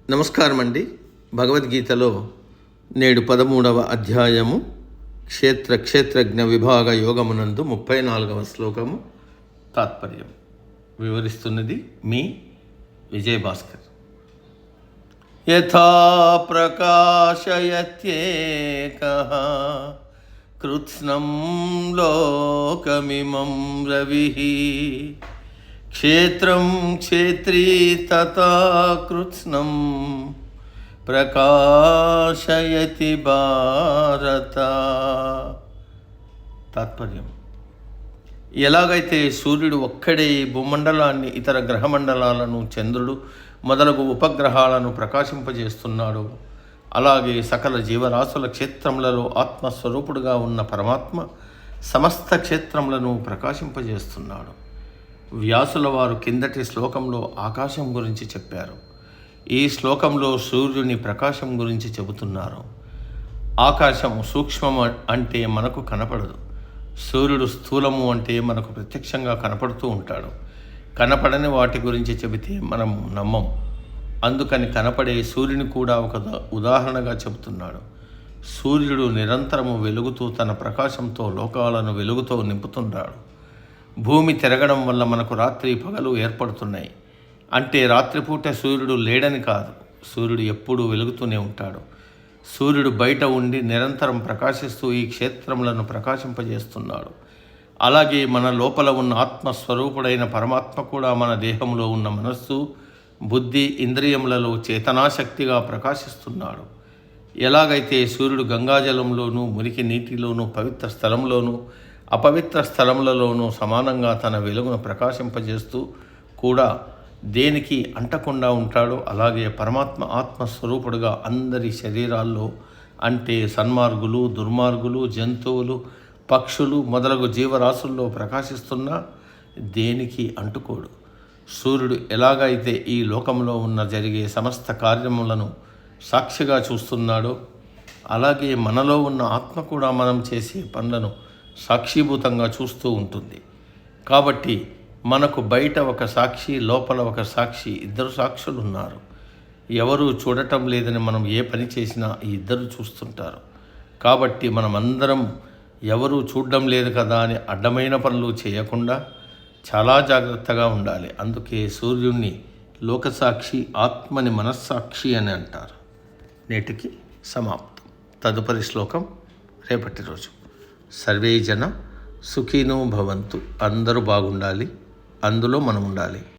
నమస్కారం అండి. భగవద్గీతలో నేడు 13వ అధ్యాయము క్షేత్రజ్ఞ విభాగ యోగమునందు 34వ శ్లోకము తాత్పర్యం వివరిస్తున్నది మీ విజయభాస్కర్. యథా ప్రకాశయత్యేకః కృత్స్నం లోకమిమం రవిః క్షేత్రం క్షేత్రీ తథా కృత్స్నం ప్రకాశయతి భారత. తాత్పర్యం: ఎలాగైతే సూర్యుడు ఒక్కడే భూమండలాన్ని, ఇతర గ్రహమండలాలను, చంద్రుడు మొదలగు ఉపగ్రహాలను ప్రకాశింపజేస్తున్నాడో, అలాగే సకల జీవరాశుల క్షేత్రములలో ఆత్మస్వరూపుడుగా ఉన్న పరమాత్మ సమస్త క్షేత్రములను ప్రకాశింపజేస్తున్నాడు. వ్యాసుల వారు కిందటి శ్లోకంలో ఆకాశం గురించి చెప్పారు. ఈ శ్లోకంలో సూర్యుని ప్రకాశం గురించి చెబుతున్నారు. ఆకాశం సూక్ష్మము అంటే మనకు కనపడదు. సూర్యుడు స్థూలము అంటే మనకు ప్రత్యక్షంగా కనపడుతూ ఉంటాడు. కనపడని వాటి గురించి చెబితే మనం నమ్మం. అందుకని కనపడే సూర్యుని కూడా ఒక ఉదాహరణగా చెబుతున్నాడు. సూర్యుడు నిరంతరము వెలుగుతూ తన ప్రకాశంతో లోకాలను వెలుగుతో నింపుతున్నాడు. భూమి తిరగడం వల్ల మనకు రాత్రి పగలు ఏర్పడుతున్నాయి. అంటే రాత్రిపూట సూర్యుడు లేడని కాదు, సూర్యుడు ఎప్పుడూ వెలుగుతూనే ఉంటాడు. సూర్యుడు బయట ఉండి నిరంతరం ప్రకాశిస్తూ ఈ క్షేత్రములను ప్రకాశింపజేస్తున్నాడు. అలాగే మన లోపల ఉన్న ఆత్మస్వరూపుడైన పరమాత్మ కూడా మన దేహంలో ఉన్న మనస్సు, బుద్ధి, ఇంద్రియములలో చేతనాశక్తిగా ప్రకాశిస్తున్నాడు. ఎలాగైతే సూర్యుడు గంగాజలంలోనూ, మురికి నీటిలోనూ, పవిత్ర స్థలంలోనూ, అపవిత్ర స్థలములలోనూ సమానంగా తన వెలుగును ప్రకాశింపజేస్తూ కూడా దేనికి అంటకుండా ఉంటాడో, అలాగే పరమాత్మ ఆత్మస్వరూపుడుగా అందరి శరీరాల్లో, అంటే సన్మార్గులు, దుర్మార్గులు, జంతువులు, పక్షులు మొదలగు జీవరాశుల్లో ప్రకాశిస్తున్నా దేనికి అంటుకోడు. సూర్యుడు ఎలాగైతే ఈ లోకంలో ఉన్న జరిగే సమస్త కార్యములను సాక్షిగా చూస్తున్నాడో, అలాగే మనలో ఉన్న ఆత్మ కూడా మనం చేసే పనులను సాక్షిభూతంగా చూస్తూ ఉంటుంది. కాబట్టి మనకు బయట ఒక సాక్షి, లోపల ఒక సాక్షి, ఇద్దరు సాక్షులు ఉన్నారు. ఎవరూ చూడటం లేదని మనం ఏ పని చేసినా ఈ ఇద్దరు చూస్తుంటారు. కాబట్టి మనమందరం ఎవరూ చూడడం లేదు కదా అని అడ్డమైన పనులు చేయకుండా చాలా జాగ్రత్తగా ఉండాలి. అందుకే సూర్యుడిని లోకసాక్షి, ఆత్మని మనస్సాక్షి అని అంటారు. నేటికి సమాప్తం. తదుపరి శ్లోకం రేపటి రోజు. సర్వే జన సుఖినో భవంతు. అందరూ బాగుండాలి, అందులో మనం ఉండాలి.